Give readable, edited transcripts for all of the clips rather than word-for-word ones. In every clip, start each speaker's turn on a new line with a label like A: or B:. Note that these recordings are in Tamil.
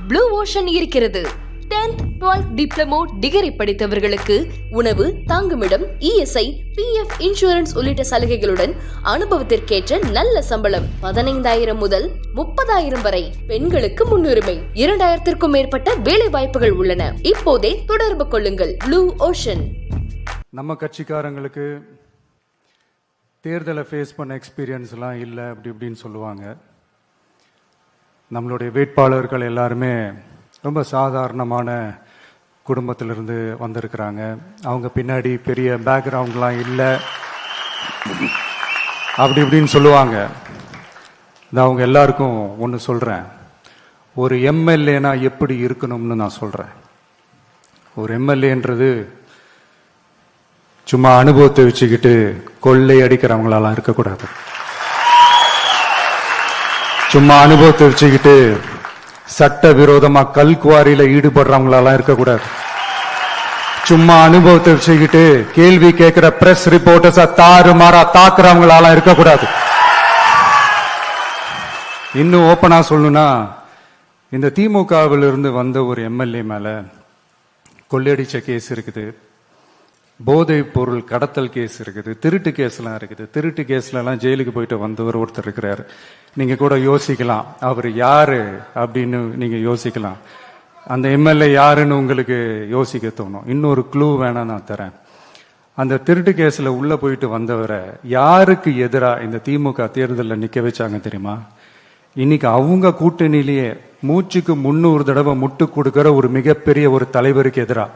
A: ப்ளூ ஓஷன் இருக்கிறது. 10th 12th டிப்ளமோ டிகிரி படித்தவர்களுக்கு உணவு, தங்குமிடம், ESI, PF இன்சூரன்ஸ் உள்ளிட்ட சலுகைகளுடன் அனுபவத்திற்கேற்ற நல்ல சம்பளம் 15,000 முதல் 30,000 வரை. பெண்களுக்கு முன்னுரிமை. 2,000க்கும் மேற்பட்ட வேலை வாய்ப்புகள் உள்ளன. இப்போதே தொடர்பு கொள்ளுங்கள். Blue ocean.
B: நம்ம கட்சிக்காரங்களுக்கு தேர்தலை ஃபேஸ் பண்ண எக்ஸ்பீரியன்ஸ்லாம் இல்லை அப்படி இப்படின்னு சொல்லுவாங்க. நம்மளுடைய வேட்பாளர்கள் எல்லாருமே ரொம்ப சாதாரணமான குடும்பத்திலிருந்து வந்திருக்கிறாங்க. அவங்க பின்னாடி பெரிய பேக்ரவுண்ட்லாம் இல்லை அப்படி இப்படின்னு சொல்லுவாங்க. நான் அவங்க எல்லாருக்கும் ஒன்று சொல்கிறேன். ஒரு எம்எல்ஏனா எப்படி இருக்கணும்னு நான் சொல்கிறேன். ஒரு எம்எல்ஏன்றது சும்மா அனுபவத்தை வச்சுக்கிட்டு கொள்ளை அடிக்கிறவங்களாலாம் இருக்கக்கூடாது. சும்மா அனுபவத்தை வச்சுக்கிட்டு சட்ட விரோதமா கல்குவாரியில ஈடுபடுறவங்களாலாம் இருக்கக்கூடாது. சும்மா அனுபவத்தை வச்சுக்கிட்டு கேள்வி கேட்கிற பிரஸ் ரிப்போர்ட்டர்ஸா தாறுமாறா தாக்குறவங்களாலாம் இருக்கக்கூடாது. இன்னும் ஓப்பனா சொல்லணும்னா, இந்த திமுகவிலிருந்து வந்த ஒரு எம்எல்ஏ மேல கொள்ளையடிச்ச கேஸ் இருக்குது, போதைப் பொருள் கடத்தல் கேஸ் இருக்குது, திருட்டு கேஸ்லாம் இருக்குது. திருட்டு கேஸ்ல எல்லாம் ஜெயிலுக்கு போயிட்டு வந்தவர் ஒருத்தர் இருக்கிறார். நீங்க கூட யோசிக்கலாம், அவர் யாரு அப்படின்னு நீங்க யோசிக்கலாம். அந்த எம்எல்ஏ யாருன்னு உங்களுக்கு யோசிக்க தோணும். இன்னொரு க்ளூ வேணா நான் தரேன். அந்த திருட்டு கேஸ்ல உள்ள போயிட்டு வந்தவரை யாருக்கு எதிராக இந்த திமுக தேர்தலில் நிக்க வச்சாங்க தெரியுமா? இன்னைக்கு அவங்க கூட்டணியிலேயே மூச்சுக்கு 300 தடவை முட்டு கொடுக்கிற ஒரு மிகப்பெரிய ஒரு தலைவருக்கு எதிராக.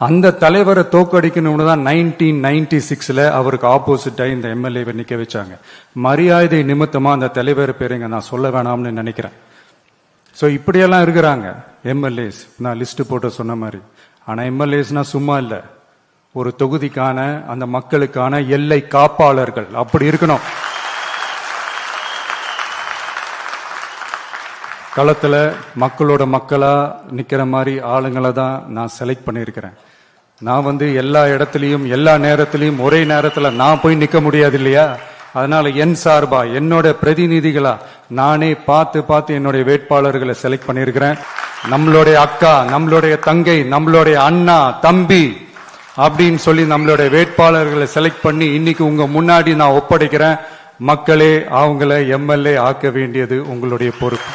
B: அந்த தலைவரை தோக்கடிக்கணும்னு தான் 1996 அவருக்கு ஆப்போசிட்டா இந்த எம்எல்ஏவை நிக்க வச்சாங்க. மரியாதை நிமித்தமா அந்த தலைவர் பேருங்க நான் சொல்ல வேணாம்னு நினைக்கிறேன். ஸோ இப்படியெல்லாம் இருக்கிறாங்க எம்எல்ஏஸ். நான் லிஸ்ட் போட்டு சொன்ன மாதிரி. ஆனா எம்எல்ஏஸ்னா சும்மா இல்லை, ஒரு தொகுதிக்கான அந்த மக்களுக்கான எல்லை காப்பாளர்கள். அப்படி இருக்கணும். களத்துல மக்களோட மக்களா நிக்கிற மாதிரி ஆளுங்களை தான் நான் செலக்ட் பண்ணியிருக்கிறேன். நான் எல்லா இடத்துலையும் எல்லா நேரத்திலையும் ஒரே நேரத்தில் நான் போய் நிக்க முடியாது இல்லையா? அதனால என் சார்பா என்னோட பிரதிநிதிகளா நானே பார்த்து என்னுடைய வேட்பாளர்களை செலக்ட் பண்ணியிருக்கிறேன். நம்மளுடைய அக்கா, நம்மளுடைய தங்கை, நம்மளுடைய அண்ணா, தம்பி அப்படின்னு சொல்லி நம்மளுடைய வேட்பாளர்களை செலக்ட் பண்ணி இன்னைக்கு உங்க முன்னாடி நான் ஒப்படைக்கிறேன். மக்களே, அவங்கள எம்எல்ஏ ஆக்க வேண்டியது உங்களுடைய பொறுப்பு.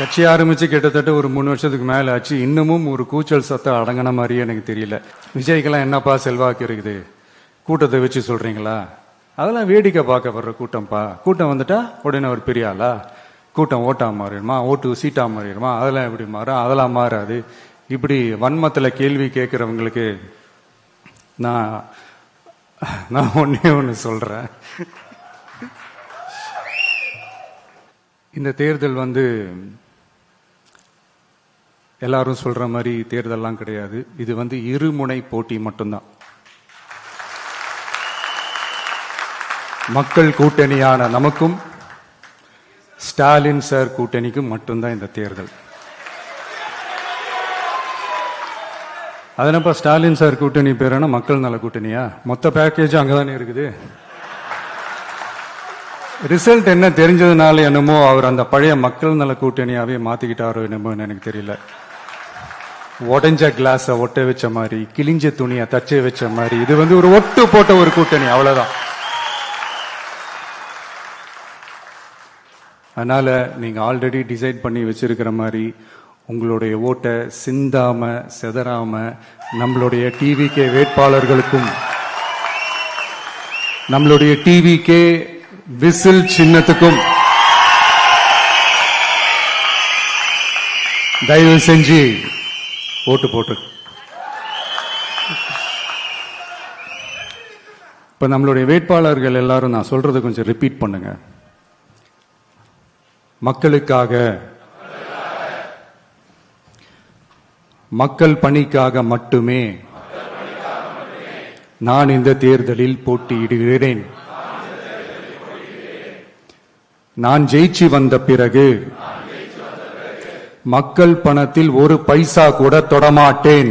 B: கட்சி ஆரம்பிச்சு கிட்டத்தட்ட ஒரு 3 வருஷத்துக்கு மேல ஆச்சு. இன்னமும் ஒரு கூச்சல் சத்தம் அடங்கின மாதிரியே எனக்கு தெரியல. விஜய்க்கெல்லாம் என்னப்பா செல்வாக்கு இருக்குது, கூட்டத்தை வச்சு சொல்றீங்களா? அதெல்லாம் வேடிக்கை பார்க்க வர்ற கூட்டம்ப்பா. கூட்டம் வந்துட்டா உடனே ஒரு பெரிய ஆளா? கூட்டம் ஓட்டா மாறிடுமா, ஓட்டு சீட்டா மாறிடுமா? அதெல்லாம் எப்படி மாறும்? அதெல்லாம் மாறாது. இப்படி வன்மத்தில் கேள்வி கேட்கிறவங்களுக்கு நான் ஒண்ணு சொல்றேன். இந்த தேர்தல் எல்லாரும் சொல்ற மாதிரி தேர்தல்லாம் கிடையாது. இது இருமுனை போட்டி மட்டும்தான். மக்கள் கூட்டணியான நமக்கும் ஸ்டாலின் சார் கூட்டணிக்கும் மட்டும்தான் இந்த தேர்தல். அதனப்ப ஸ்டாலின் சார் கூட்டணி பேரான மக்கள் நல கூட்டணியா? மொத்த பேக்கேஜ் அங்கதானே இருக்குது. ரிசல்ட் என்ன தெரிஞ்சதுனால என்னமோ அவர் அந்த பழைய மக்கள் நல கூட்டணியாவே மாத்திக்கிட்டாரோ என்னமோ எனக்கு தெரியல. உடஞ்ச கிளாஸ ஒட்ட வச்ச மாதிரி, கிழிஞ்ச துணியை தச்சை வச்ச மாதிரி இது ஒரு ஒட்டு போட்ட ஒரு கூட்டணி, அவ்வளவுதான். அதனால நீங்க ஆல்ரெடி டிசைட் பண்ணி வச்சிருக்கிற மாதிரி உங்களுடைய ஓட்டை சிந்தாம செதறாம நம்மளுடைய டிவிகே வேட்பாளர்களுக்கும் நம்மளுடைய டிவிகே விசில் சின்னத்துக்கும் தயவு செஞ்சு ஓட்டு போட்டு. இப்ப நம்மளுடைய வேட்பாளர்கள் எல்லாரும் நான் சொல்றதை கொஞ்சம் ரிப்பீட் பண்ணுங்க. மக்களுக்காக, மக்கள் பணிக்காக மட்டுமே நான் இந்த தேர்தலில் போட்டியிடுகிறேன். நான் ஜெயிச்சு வந்த பிறகு மக்கள் பணத்தில் ஒரு பைசா கூட தொடமாட்டேன்.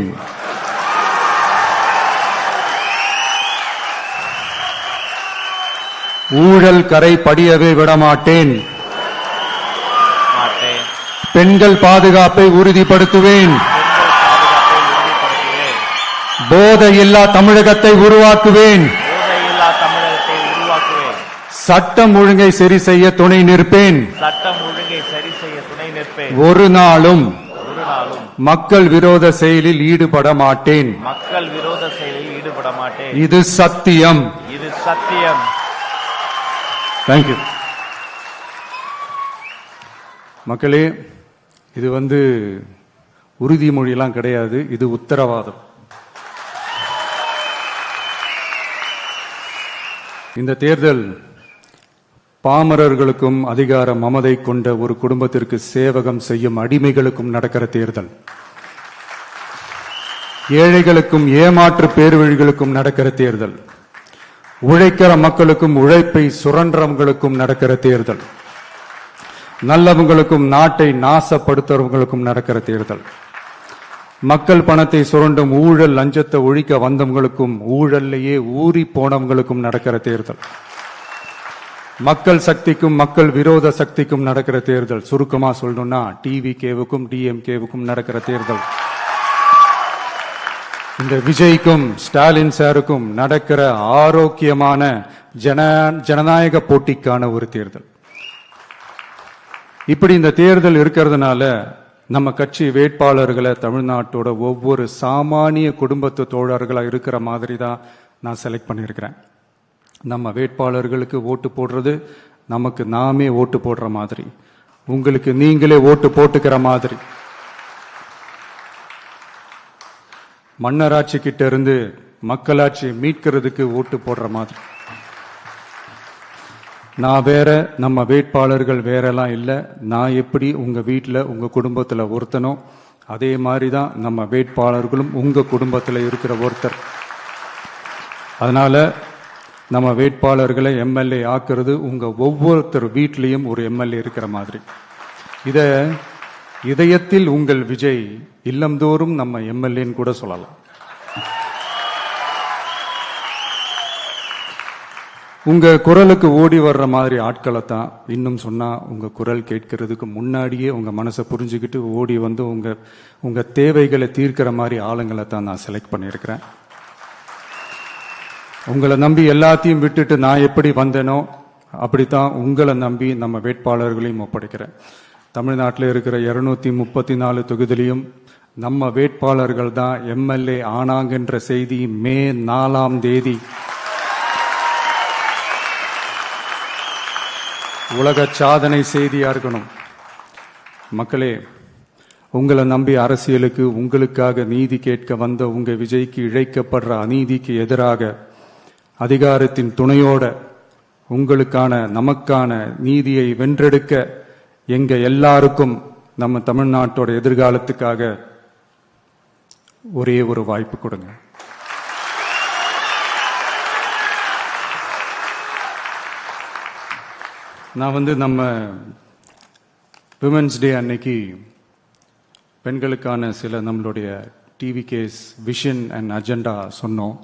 B: ஊழல் கரை படியவே விடமாட்டேன். பெண்கள் பாதுகாப்பை உறுதிப்படுத்துவேன். போதையில்லா தமிழகத்தை உருவாக்குவேன். சட்டம் ஒழுங்கை சரி செய்ய துணை நிற்பேன். ஒரு நாளும் மக்கள் விரோத செயலில் ஈடுபட மாட்டேன். இது சத்தியம். தேங்க்யூ. மக்களே, இது உறுதிமொழியெல்லாம் கிடையாது, இது உத்தரவாதம். இந்த தேர்தல் பாமரர்களுக்கும் அதிகார மமதை கொண்ட ஒரு குடும்பத்திற்கு சேவகம் செய்யும் அடிமைகளுக்கும் நடக்கிற தேர்தல். ஏழைகளுக்கும் ஏமாற்று பேர்வழிகளுக்கும் நடக்கிற தேர்தல். உழைக்கிற மக்களுக்கும் உழைப்பை சுரண்டவங்களுக்கும் நடக்கிற தேர்தல். நல்லவங்களுக்கும் நாட்டை நாசப்படுத்துறவங்களுக்கும் நடக்கிற தேர்தல். மக்கள் பணத்தை சுரண்டும் ஊழல் லஞ்சத்தை ஒழிக்க வந்தவங்களுக்கும் ஊழல்லையே ஊறி போனவங்களுக்கும் நடக்கிற தேர்தல். மக்கள் சக்திக்கும் மக்கள் விரோத சக்திக்கும் நடக்கிற தேர்தல். சுருக்கமா சொல்லணும்னா டிவிகேவுக்கும் டிஎம்கேவுக்கும் நடக்கிற தேர்தல். இந்த விஜய்க்கும் ஸ்டாலின் சாருக்கும் நடக்கிற ஆரோக்கியமான ஜனநாயக போட்டிக்கான ஒரு தேர்தல். இப்படி இந்த தேர்தல் இருக்கிறதுனால நம்ம கட்சி வேட்பாளர்களை தமிழ்நாட்டோட ஒவ்வொரு சாமானிய குடும்பத்து தோழர்களா இருக்கிற மாதிரி தான் நான் செலக்ட் பண்ணியிருக்கிறேன். நம்ம வேட்பாளர்களுக்கு ஓட்டு போடுறது நமக்கு நாமே ஓட்டு போடுற மாதிரி, உங்களுக்கு நீங்களே ஓட்டு போட்டுக்கிற மாதிரி. மன்னராட்சி கிட்ட இருந்து மக்களாட்சி மீட்கிறதுக்கு ஓட்டு போடுற மாதிரி. நான் வேற, நம்ம வேட்பாளர்கள் வேறெல்லாம் இல்லை. நான் எப்படி உங்க வீட்டில் உங்க குடும்பத்தில் ஒருத்தனோ அதே மாதிரி தான் நம்ம வேட்பாளர்களும் உங்க குடும்பத்தில் இருக்கிற ஒருத்தர். அதனால நம்ம வேட்பாளர்களை எம்எல்ஏ ஆக்குறது உங்க ஒவ்வொருத்தர் வீட்லையும் ஒரு எம்எல்ஏ இருக்கிற மாதிரி. இத இதயத்தில் உங்கள் விஜய் இல்லந்தோறும் நம்ம எம்எல்ஏன்னு கூட சொல்லலாம். உங்க குரலுக்கு ஓடி வர்ற மாதிரி ஆட்களை தான், இன்னும் சொன்னா உங்க குரல் கேட்கறதுக்கு முன்னாடியே உங்க மனசை புரிஞ்சுக்கிட்டு ஓடி வந்து உங்க தேவைகளை தீர்க்கிற மாதிரி ஆளுங்களை தான் நான் செலக்ட் பண்ணியிருக்கிறேன். உங்களை நம்பி எல்லாத்தையும் விட்டுட்டு நான் எப்படி வந்தேனோ அப்படித்தான் உங்களை நம்பி நம்ம வேட்பாளர்களையும் ஒப்படைக்கிறேன். தமிழ்நாட்டில் இருக்கிற 234 தொகுதியிலையும் நம்ம வேட்பாளர்கள் தான் எம்எல்ஏ ஆனாங்கன்ற செய்தி மே 4ஆம் தேதி உலக சாதனை செய்தியா இருக்கணும். மக்களே, உங்களை நம்பி அரசியலுக்கு உங்களுக்காக நீதி கேட்க வந்த உங்க விஜய்க்கு இழைக்கப்படுற அநீதிக்கு எதிராக அதிகாரத்தின் துணையோட உங்களுக்கான நமக்கான நீதியை வென்றெடுக்க எங்க எல்லாருக்கும் நம்ம தமிழ்நாட்டோட எதிர்காலத்துக்காக ஒரே ஒரு வாய்ப்பு கொடுங்க. நான் நம்ம விமென்ஸ் டே அன்னைக்கு பெண்களுக்கான சில நம்மளுடைய டிவிகேஸ் விஷன் அண்ட் அஜெண்டா சொன்னோம்.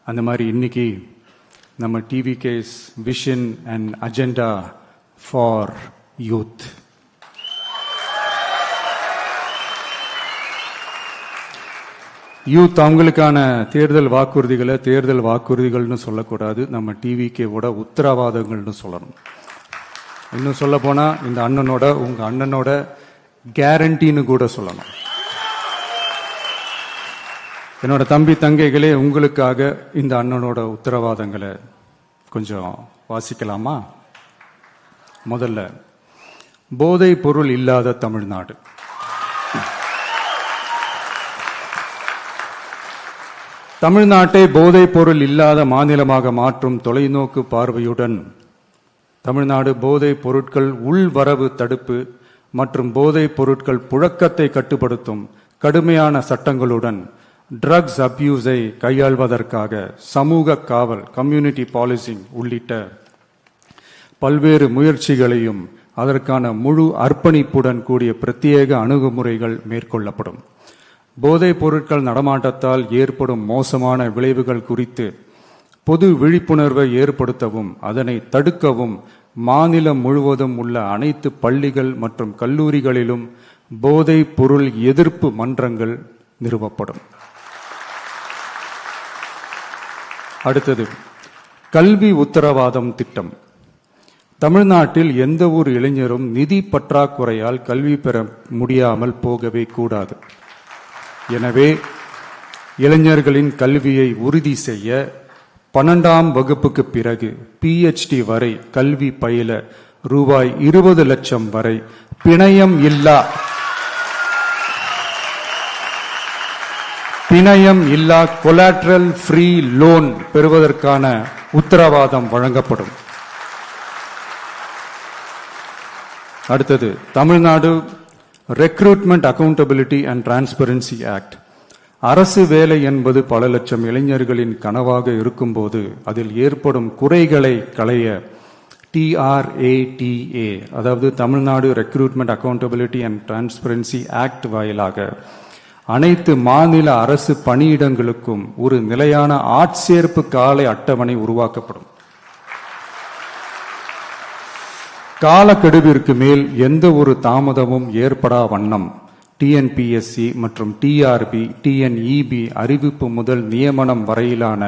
B: அந்த மாதிரி இன்னைக்கு நம்ம TVK's vision and agenda for youth. Youth அவங்களுக்கான தேர்தல் வாக்குறுதிகள்னு சொல்லக்கூடாது, நம்ம டிவிகேவோட உத்தரவாதங்கள்னு சொல்லணும். இன்னும் சொல்ல போனா இந்த அண்ணனோட உங்க அண்ணனோட கேரண்டின்னு கூட சொல்லணும். என்னோட தம்பி தங்கைகளே, உங்களுக்காக இந்த அண்ணனோட உத்தரவாதங்களை கொஞ்சம் வாசிக்கலாமா? முதல்ல, போதை பொருள் இல்லாத தமிழ்நாடு. தமிழ்நாட்டை போதை பொருள் இல்லாத மாநிலமாக மாற்றும் தொலைநோக்கு பார்வையுடன் தமிழ்நாடு போதைப் பொருட்கள் உள்வரவு தடுப்பு மற்றும் போதைப் பொருட்கள் புழக்கத்தை கட்டுப்படுத்தும் கடுமையான சட்டங்களுடன் ட்ரக்ஸ் அபியூஸை கையாள்வதற்காக சமூக காவல் கம்யூனிட்டி பாலிசிங் உள்ளிட்ட பல்வேறு முயற்சிகளையும் அதற்கான முழு அர்ப்பணிப்புடன் கூடிய பிரத்யேக அணுகுமுறைகள் மேற்கொள்ளப்படும். போதைப் பொருட்கள் நடமாட்டத்தால் ஏற்படும் மோசமான விளைவுகள் குறித்து பொது விழிப்புணர்வை ஏற்படுத்தவும் அதனை தடுக்கவும் மாநிலம் முழுவதும் உள்ள அனைத்து பள்ளிகள் மற்றும் கல்லூரிகளிலும் போதைப் பொருள் எதிர்ப்பு மன்றங்கள் நிறுவப்படும். அடுத்தது கல்வி உத்தரவாதம் திட்டம். தமிழ்நாட்டில் எந்த ஒரு இளைஞரும் நிதி பற்றாக்குறையால் கல்வி பெற முடியாமல் போகவே கூடாது. எனவே இளைஞர்களின் கல்வியை உறுதி செய்ய 12ஆம் வகுப்புக்கு பிறகு PhD வரை கல்வி பயில ரூபாய் 20 லட்சம் வரை பிணையம் இல்லா கொலாட்ரல் ஃப்ரீ லோன் பெறுவதற்கான உத்தரவாதம் வழங்கப்படும். அடுத்தது Tamil Nadu recruitment accountability and transparency act. அரசு வேலை என்பது பல லட்சம் இளைஞர்களின் கனவாக இருக்கும்போது அதில் ஏற்படும் குறைகளை களைய TRATA, அதாவது Tamil Nadu recruitment accountability and transparency act வாயிலாக அனைத்து மாநில அரசு பணியிடங்களுக்கும் ஒரு நிலையான ஆட்சேர்ப்பு கால அட்டவணை உருவாக்கப்படும். காலக்கெடுவிற்கு மேல் எந்த ஒரு தாமதமும் ஏற்படா வண்ணம் TNPSC மற்றும் TRB, TNEB அறிவிப்பு முதல் நியமனம் வரையிலான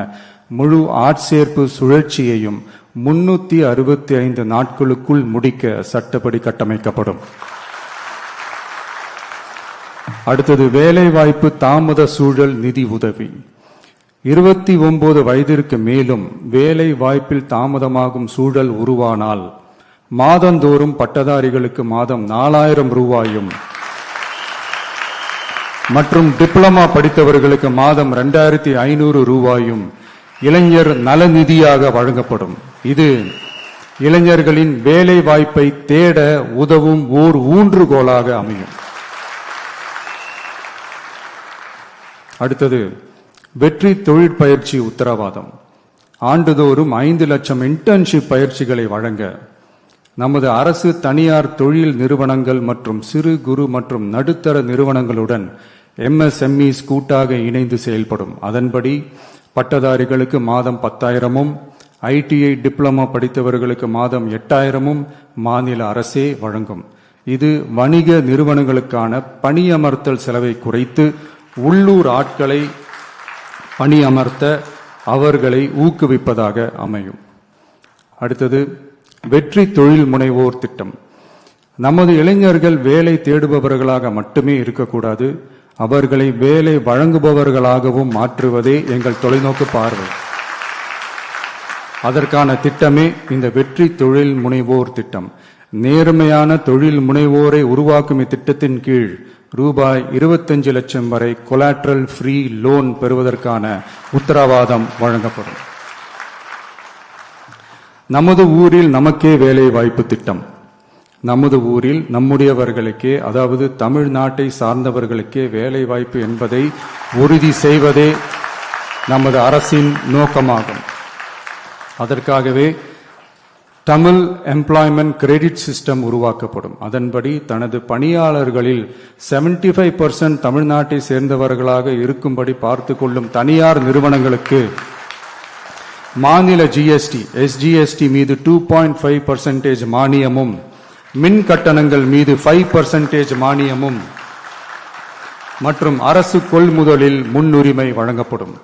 B: முழு ஆட்சேர்ப்பு சுழற்சியையும் 365 நாட்களுக்குள் முடிக்க சட்டப்படி கட்டமைக்கப்படும். அடுத்தது வேலைவாய்ப்பு தாமத சூழல் நிதி உதவி. 29 வயதிற்கு மேலும் வேலை வாய்ப்பில் தாமதமாகும் சூழல் உருவானால் மாதந்தோறும் பட்டதாரிகளுக்கு மாதம் 4000 ரூபாயும் மற்றும் டிப்ளமா படித்தவர்களுக்கு மாதம் 2500 ரூபாயும் இளைஞர் நலநிதியாக வழங்கப்படும். இது இளைஞர்களின் வேலை வாய்ப்பை தேட உதவும் ஓர் ஊன்றுகோலாக அமையும். அடுத்தது வெற்றி தொழிற்பயிற்சி உத்தரவாதம். ஆண்டுதோறும் 5 லட்சம் இன்டர்ன்ஷிப் பயிற்சிகளை வழங்க நமது அரசு தனியார் தொழில் நிறுவனங்கள் மற்றும் சிறு குறு மற்றும் நடுத்தர நிறுவனங்களுடன் MSMEs கூட்டாக இணைந்து செயல்படும். அதன்படி பட்டதாரிகளுக்கு மாதம் 10,000-உம் ITI டிப்ளமா படித்தவர்களுக்கு மாதம் 8,000-உம் மாநில அரசே வழங்கும். இது வணிக நிறுவனங்களுக்கான பணியமர்த்தல் செலவை குறைத்து உள்ளூர் ஆட்களை பணியமர்த்த அவர்களை ஊக்குவிப்பதாக அமையும். அடுத்தது வெற்றி தொழில் முனைவோர் திட்டம். நமது இளைஞர்கள் வேலை தேடுபவர்களாக மட்டுமே இருக்கக்கூடாது, அவர்களை வேலை வழங்குபவர்களாகவும் மாற்றுவதே எங்கள் தொலைநோக்கு பார்வை. அதற்கான திட்டமே இந்த வெற்றி தொழில் முனைவோர் திட்டம். நேர்மையான தொழில் முனைவோரை உருவாக்கும் இத்திட்டத்தின் கீழ் ரூபாய் 25 லட்சம் வரை கொலாட்ரல் ஃப்ரீ லோன் பெறுவதற்கான உத்தரவாதம் வழங்கப்படும். நமது ஊரில் நமக்கே வேலை வாய்ப்பு திட்டம். நமது ஊரில் நம்முடையவர்களுக்கே, அதாவது தமிழ்நாட்டை சார்ந்தவர்களுக்கே வேலை வாய்ப்பு என்பதை உறுதி செய்வதே நமது அரசின் நோக்கமாகும். அதற்காகவே தமிழ் எம்ப்ளாய்மெண்ட் கிரெடிட் சிஸ்டம் உருவாக்கப்படும். அதன்படி தனது பணியாளர்களில் 75% தமிழ்நாட்டை சேர்ந்தவர்களாக இருக்கும்படி பார்த்து கொள்ளும் தனியார் நிறுவனங்களுக்கு மாநில GST, SGST மீது 2.5% மானியமும், மின் கட்டணங்கள் மீது 5% மானியமும் மற்றும் அரசு கொள்முதலில் முன்னுரிமை வழங்கப்படும்.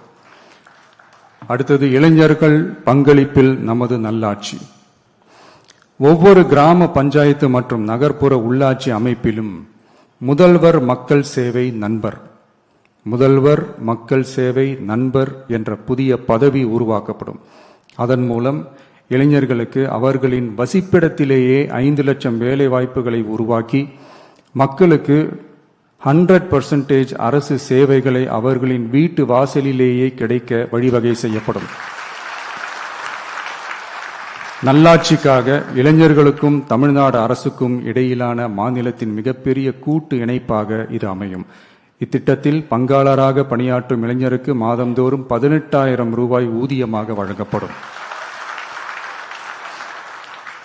B: அடுத்தது இளைஞர்கள் பங்களிப்பில் நமது நல்லாட்சி. ஒவ்வொரு கிராம பஞ்சாயத்து மற்றும் நகர்ப்புற உள்ளாட்சி அமைப்பிலும் முதல்வர் மக்கள் சேவை நண்பர், முதல்வர் மக்கள் சேவை நண்பர் என்ற புதிய பதவி உருவாக்கப்படும். அதன் மூலம் இளைஞர்களுக்கு அவர்களின் வசிப்பிடத்திலேயே 5 லட்சம் வேலை வாய்ப்புகளை உருவாக்கி மக்களுக்கு 100% அரசு சேவைகளை அவர்களின் வீட்டு வாசலிலேயே கிடைக்க வழிவகை செய்யப்படும். நல்லாட்சிக்காக இளைஞர்களுக்கும் தமிழ்நாடு அரசுக்கும் இடையிலான மாநிலத்தின் மிகப்பெரிய கூட்டு இணைப்பாக இது அமையும். இத்திட்டத்தில் பங்காளராக பணியாற்றும் இளைஞருக்கு மாதந்தோறும் 18,000 ரூபாய் ஊதியமாக வழங்கப்படும்.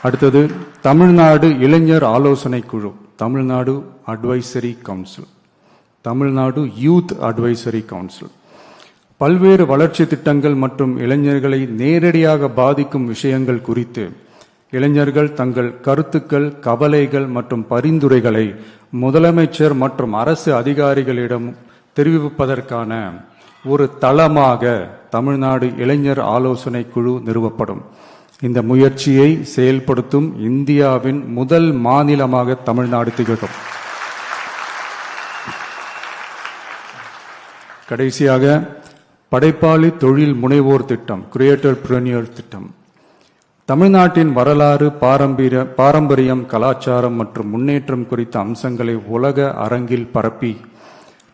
B: அடுத்தது தமிழ்நாடு இளைஞர் ஆலோசனை குழு, Tamil Nadu advisory council, Tamil Nadu youth advisory council. பல்வேறு வளர்ச்சி திட்டங்கள் மற்றும் இளைஞர்களை நேரடியாக பாதிக்கும் விஷயங்கள் குறித்து இளைஞர்கள் தங்கள் கருத்துக்கள், கவலைகள் மற்றும் பரிந்துரைகளை முதலமைச்சர் மற்றும் அரசு அதிகாரிகளிடம் தெரிவிப்பதற்கான ஒரு தளமாக தமிழ்நாடு இளைஞர் ஆலோசனை குழு நிறுவப்படும். இந்த முயற்சியை செயல்படுத்தும் இந்தியாவின் முதல் மாநிலமாக தமிழ்நாடு திகழும். கடைசியாக படைப்பாளி தொழில் முனைவோர் திட்டம், கிரியேட்டர் பிரனியர் திட்டம். தமிழ்நாட்டின் வரலாறு, பாரம்பரியம், கலாச்சாரம் மற்றும் முன்னேற்றம் குறித்த அம்சங்களை உலக அரங்கில் பரப்பி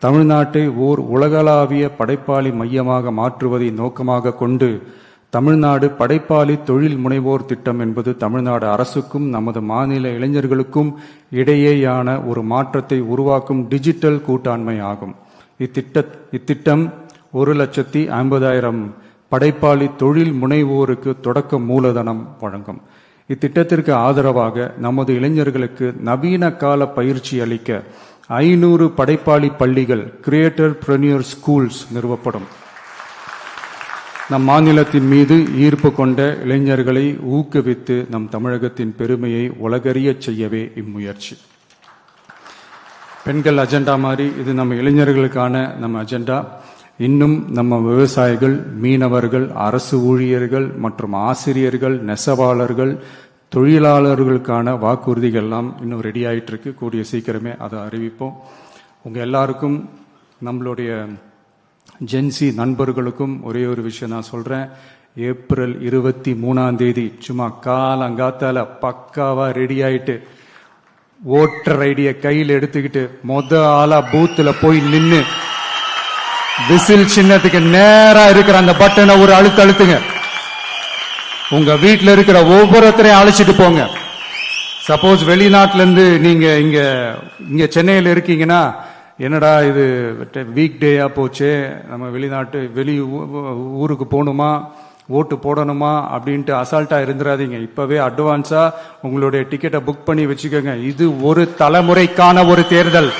B: தமிழ்நாட்டை ஓர் உலகளாவிய படைப்பாளி மையமாக மாற்றுவதை நோக்கமாக கொண்டு தமிழ்நாடு படைப்பாளி தொழில் முனைவோர் திட்டம் என்பது தமிழ்நாடு அரசுக்கும் நமது மாநில இளைஞர்களுக்கும் இடையேயான ஒரு மாற்றத்தை உருவாக்கும் டிஜிட்டல் கூட்டாண்மை ஆகும். இத்திட்டம் 1,50,000 படைப்பாளி தொழில் முனைவோருக்கு தொடக்க மூலதனம் வழங்கும். இத்திட்டத்திற்கு ஆதரவாக நமது இளைஞர்களுக்கு நவீன கால பயிற்சி அளிக்க 500 படைப்பாளி பள்ளிகள், கிரியேட்டர் பிரனியர் ஸ்கூல்ஸ் நிறுவப்படும். நம் மாநிலத்தின் மீது ஈர்ப்பு கொண்ட இளைஞர்களை ஊக்குவித்து நம் தமிழகத்தின் பெருமையை உலகறியச் செய்யவே இம்முயற்சி. பெண்கள் அஜெண்டா மாதிரி இது நம்ம இளைஞர்களுக்கான நம்ம அஜெண்டா. இன்னும் நம்ம விவசாயிகள், மீனவர்கள், அரசு ஊழியர்கள் மற்றும் ஆசிரியர்கள், நெசவாளர்கள், தொழிலாளர்களுக்கான வாக்குறுதிகள்லாம் இன்னும் ரெடி ஆயிட்டு இருக்கு. கூடிய சீக்கிரமே அதை அறிவிப்போம். உங்க எல்லாருக்கும், நம்மளுடைய ஜென்சி நண்பர்களுக்கும் ஒரே ஒரு விஷயம் நான் சொல்றேன். ஏப்ரல் 23 சும்மா காலங்காத்தால பக்காவா ரெடி ஆயிட்டு ஓட்டர் ஐடிய கையில் எடுத்துக்கிட்டு ஆளா பூத்துல போய் நின்னு விசில் சின்னத்துக்கு நேரா இருக்கிற அந்த பட்டனை ஒரு அழுத்துங்க. உங்க வீட்டுல இருக்கிற ஒவ்வொருத்தரையும் அழைச்சிட்டு போங்க. சப்போஸ் வெளிநாட்டுல இருந்து நீங்க இங்க சென்னையில இருக்கீங்கன்னா, என்னடா இது வீக் டேயா போச்சே, நம்ம வெளி ஊருக்கு போகணுமா, ஓட்டு போடணுமா அப்படின்ட்டு அசால்ட்டா இருந்துடாதீங்க. இப்பவே அட்வான்ஸா உங்களுடைய டிக்கெட்டை புக் பண்ணி வச்சுக்கோங்க. இது ஒரு தலைமுறைக்கான ஒரு தேர்தல்,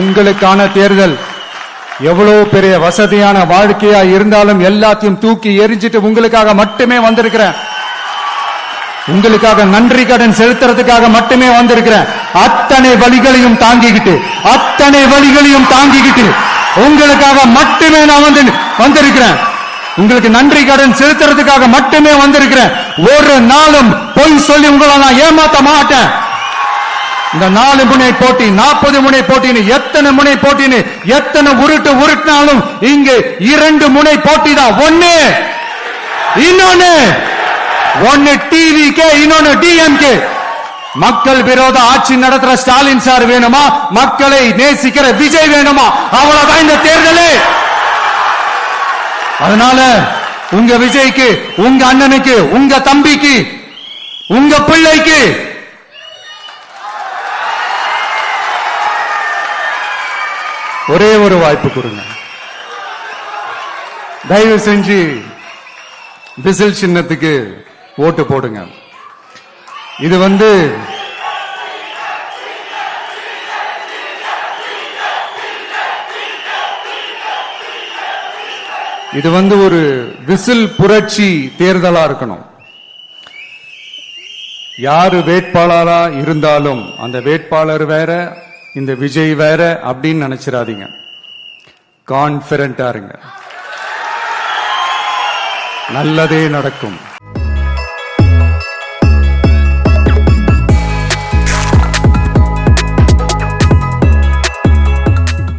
B: உங்களுக்கான தேர்தல். எவ்வளவு பெரிய வசதியான வாழ்க்கையா இருந்தாலும் எல்லாத்தையும் தூக்கி எரிஞ்சிட்டு உங்களுக்காக மட்டுமே வந்திருக்கிறேன். உங்களுக்காக நன்றி கடன் செலுத்துறதுக்காக மட்டுமே வந்திருக்கிறேன். அத்தனை வழிகளையும் தாங்கிக்கிட்டு உங்களுக்காக மட்டுமே நான் வந்திருக்கிறேன். உங்களுக்கு நன்றி கடன் செலுத்துறதுக்காக மட்டுமே வந்திருக்கிறேன். ஒரு நாளும் பொய் சொல்லி உங்களை நான் ஏமாத்த மாட்டேன். இந்த 4 முனை போட்டி, 40 முனை போட்டின்னு, எத்தனை முனை போட்டின்னு, எத்தனை உருட்டினாலும் இங்கு 2 முனை போட்டி தான். ஒன்னு டிவிகே, இன்னொன்னு டிஎம்கே. மக்கள் விரோத ஆட்சி நடத்துற ஸ்டாலின் சார் வேணுமா, மக்களை நேசிக்கிற விஜய் வேணுமா? அவ்வளவுதான் இந்த தேர்தலே. அதனால உங்க விஜய்க்கு, உங்க அண்ணனுக்கு, உங்க தம்பிக்கு, உங்க பிள்ளைக்கு ஒரே ஒரு வாய்ப்பு கொடுங்க. தயவு செஞ்சு விசில் சின்னத்துக்கு ஓட்டு போடுங்க. இது ஒரு விசில் புரட்சி தேர்தலா இருக்கணும். யாரு வேட்பாளரா இருந்தாலும் அந்த வேட்பாளர் வேற, இந்த விஜய் வேற அப்படின்னு நினைச்சிடாதீங்க. கான்பிடென்டா இருங்க, நல்லதே நடக்கும்.